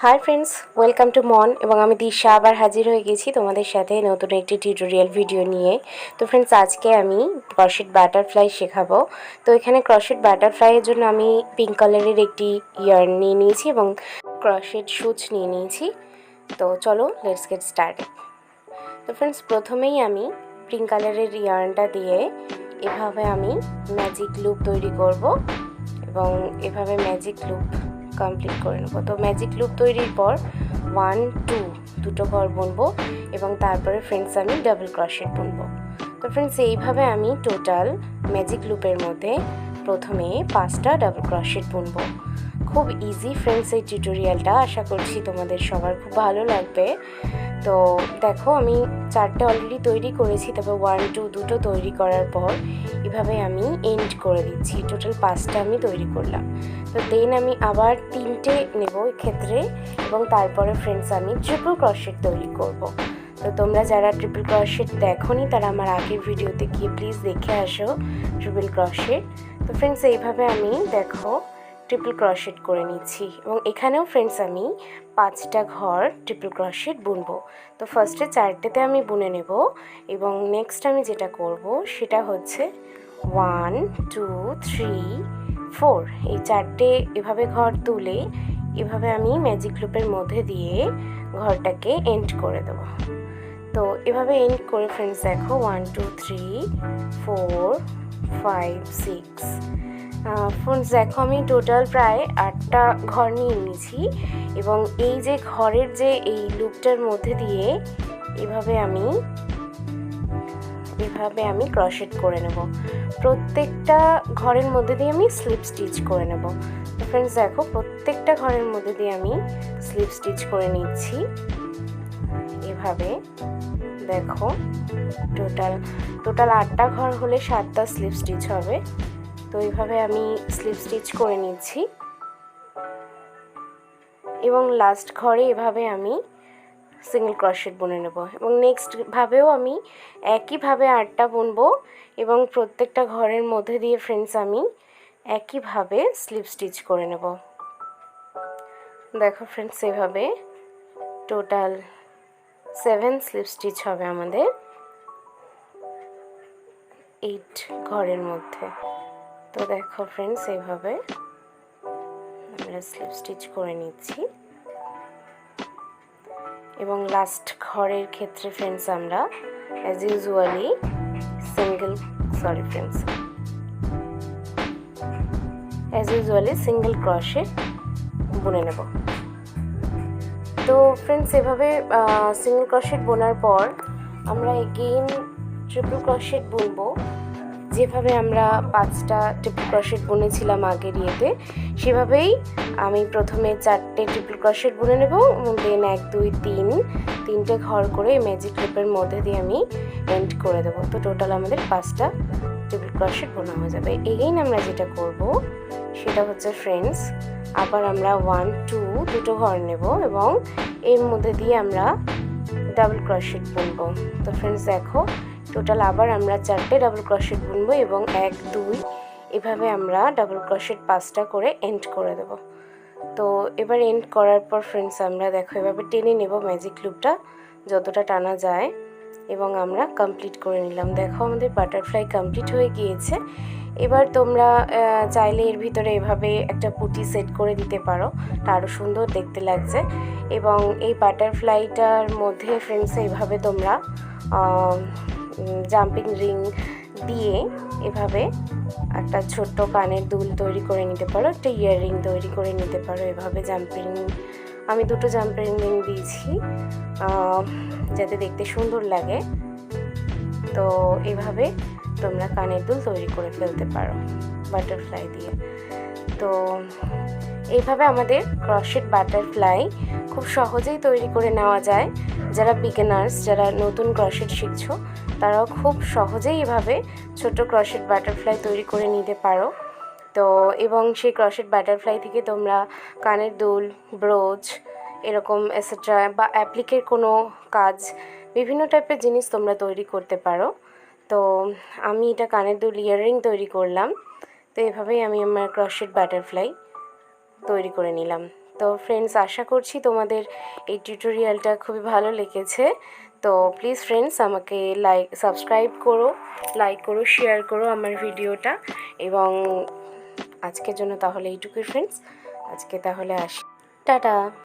Hi friends, welcome to মন। এবং আমি দিশা আবার হাজির হয়ে গেছি তোমাদের সাথে নতুন একটি টিউটোরিয়াল ভিডিও নিয়ে। তো ফ্রেন্ডস, আজকে আমি ক্রশেট বাটারফ্লাই শেখাবো। তো এখানে ক্রশেট বাটারফ্লাইয়ের জন্য আমি পিঙ্ক কালারের একটি ইয়ার্ন নিয়ে নিয়েছি এবং ক্রশেট সুচ নিয়ে নিয়েছি। তো চলো লেটস গেট স্টার্টেড। তো ফ্রেন্ডস, প্রথমেই আমি পিঙ্ক কালারের ইয়ার্নটা দিয়ে এভাবে আমি ম্যাজিক লুপ তৈরি করব এবং এভাবে ম্যাজিক লুপ কমপ্লিট করে নেব। তো ম্যাজিক লুপ তৈরির পর 1 2 দুটো ঘর বুনবো এবং তারপরে ফ্রেন্ডস আমি ডাবল ক্রশেট বুনবো। তো ফ্রেন্ডস, এইভাবে আমি টোটাল ম্যাজিক লুপের মধ্যে প্রথমে 5টা ডাবল ক্রশেট বুনবো। খুব ইজি ফ্রেন্ডস এই টিউটোরিয়ালটা, আশা করছি তোমাদের সবার খুব ভালো লাগবে। তো দেখো, আমি 4টে অলরেডি তৈরি করেছি, তবে 1 2 দুটো তৈরি করার পর এভাবে আমি এন্ড করে দিচ্ছি। টোটাল 5টা আমি তৈরি করলাম। তো দেন আমি আবার 3টে নেব এক্ষেত্রে এবং তারপরে ফ্রেন্ডস আমি ট্রিপল ক্রশেট তৈরি করব। তো তোমরা যারা ট্রিপল ক্রশেট দেখোনি তারা আমার আগের ভিডিওতে গিয়ে প্লিজ দেখে আসো ট্রিপল ক্রশেট। তো ফ্রেন্ডস, এইভাবে আমি দেখো ট্রিপল ক্রশেট করে নিচ্ছি এবং এখানেও ফ্রেন্ডস আমি 5টা ঘর ট্রিপল ক্রশেট বুনবো। তো ফার্স্টে 4টেতে আমি বুনে নেব এবং নেক্সট আমি যেটা করব সেটা হচ্ছে 1 2 3 4 এই 4টে এভাবে ঘর তুলে এভাবে আমি ম্যাজিক লুপের মধ্যে দিয়ে ঘরটাকে এন্ড করে দেব। তো এভাবে এন্ড করে ফ্রেন্ডস দেখো 1 2 3 4 5 6 ফ্রেন্ডস দেখো, আমি টোটাল প্রায় 8টা ঘর নিয়ে নিয়েছি এবং এই যে ঘরের যে এই লুপটার মধ্যে দিয়ে এভাবে আমি ক্রশেট করে নেব। প্রত্যেকটা ঘরের মধ্যে দিয়ে আমি স্লিপ স্টিচ করে নেব। তো ফ্রেন্ডস দেখো, প্রত্যেকটা ঘরের মধ্যে দিয়ে আমি স্লিপ স্টিচ করে নিচ্ছি। এভাবে দেখো, টোটাল 8টা ঘর হলে 7টা স্লিপ স্টিচ হবে। তো এইভাবে আমি স্লিপ স্টিচ করে নিচ্ছি এবং লাস্ট ঘরে এভাবে আমি সিঙ্গেল ক্রশেট বুনে নেব এবং নেক্সট ভাবেও আমি একইভাবে 8টা বুনবো এবং প্রত্যেকটা ঘরের মধ্যে দিয়ে ফ্রেন্ডস আমি একইভাবে স্লিপ স্টিচ করে নেব। দেখো ফ্রেন্ডস, এভাবে টোটাল 7 স্লিপ স্টিচ হবে আমাদের 8 ঘরের মধ্যে। তো দেখো ফ্রেন্ডস, এইভাবে আমরা স্লিপ স্টিচ করে নিচ্ছি এবং লাস্ট ঘরের ক্ষেত্রে ফ্রেন্ডস আমরা অ্যাজ ইউজুয়ালি সিঙ্গেল ক্রশেট বুনে নেব। তো ফ্রেন্ডস, এভাবে সিঙ্গেল ক্রশেট বোনার পর আমরা এগেইন ট্রিপল ক্রশেট বুনবো। যেভাবে আমরা 5টা ট্রিপল ক্রশেট বুনেছিলাম আগের ইয়েতে, সেভাবেই আমি প্রথমে 4টে ট্রিপল ক্রশেট বুনে নেব এবং দেন 1 2 3টে ঘর করে ম্যাজিক লুপের মধ্যে দিয়ে আমি এন্ড করে দেবো। তো টোটাল আমাদের 5টা ট্রিপল ক্রশেট বোনা হয়ে যাবে। এগেইন আমরা যেটা করব সেটা হচ্ছে ফ্রেন্ডস, আবার আমরা 1 2 দুটো ঘর নেব এবং এর মধ্যে দিয়ে আমরা ডাবল ক্রশেট বুনবো। তো ফ্রেন্ডস দেখো, টোটাল আবার আমরা 4টে ডাবল ক্রশেট বুনবো এবং 1 2 এভাবে আমরা ডাবল ক্রশেট 5টা করে এন্ড করে দেব। তো এবার এন্ড করার পর ফ্রেন্ডস আমরা দেখো এভাবে টেনে নেব ম্যাজিক লুপটা যতটা টানা যায় এবং আমরা কমপ্লিট করে নিলাম। দেখো, আমাদের বাটারফ্লাই কমপ্লিট হয়ে গিয়েছে। এবার তোমরা চাইলে এর ভিতরে এভাবে একটা পুঁটি সেট করে দিতে পারো, তা আরও সুন্দর দেখতে লাগছে। এবং এই বাটারফ্লাইটার মধ্যে ফ্রেন্ডস এইভাবে তোমরা জাম্পিং রিং দিয়ে এভাবে একটা ছোট্ট কানের দুল তৈরি করে নিতে পারো, একটা ইয়াররিং তৈরি করে নিতে পারো। এভাবে জাম্পিং আমি 2টো জাম্পিং রিং দিয়েছি যাতে দেখতে সুন্দর লাগে। তো এভাবে তোমরা কানের দুল তৈরি করে ফেলতে পারো বাটারফ্লাই দিয়ে। তো এইভাবে আমাদের ক্রশেট বাটারফ্লাই খুব সহজেই তৈরি করে নেওয়া যায়। যারা বিগিনার্স, যারা নতুন ক্রশেট শিখছো, তারাও খুব সহজেই এভাবে ছোট ক্রশেট বাটারফ্লাই তৈরি করে নিতে পারো। তো এবং সেই ক্রশেট বাটারফ্লাই থেকে তোমরা কানের দুল, ব্রোচ এরকম এটসেট্রা বা অ্যাপ্লিকের কোনো কাজ, বিভিন্ন টাইপের জিনিস তোমরা তৈরি করতে পারো। তো আমি এটা কানের দুল ইয়াররিং তৈরি করলাম। তো এভাবেই আমি আমার ক্রশেট বাটারফ্লাই তৈরি করে নিলাম। তো ফ্রেন্ডস, আশা করছি তোমাদের এই টিউটোরিয়ালটা খুবই ভালো লেগেছে। তো প্লিজ ফ্রেন্ডস, আমাকে সাবস্ক্রাইব করো, লাইক করো, শেয়ার করো আমার ভিডিওটা। এবং আজকের জন্য তাহলে এইটুকুই ফ্রেন্ডস, আজকে তাহলে আসি, টাটা।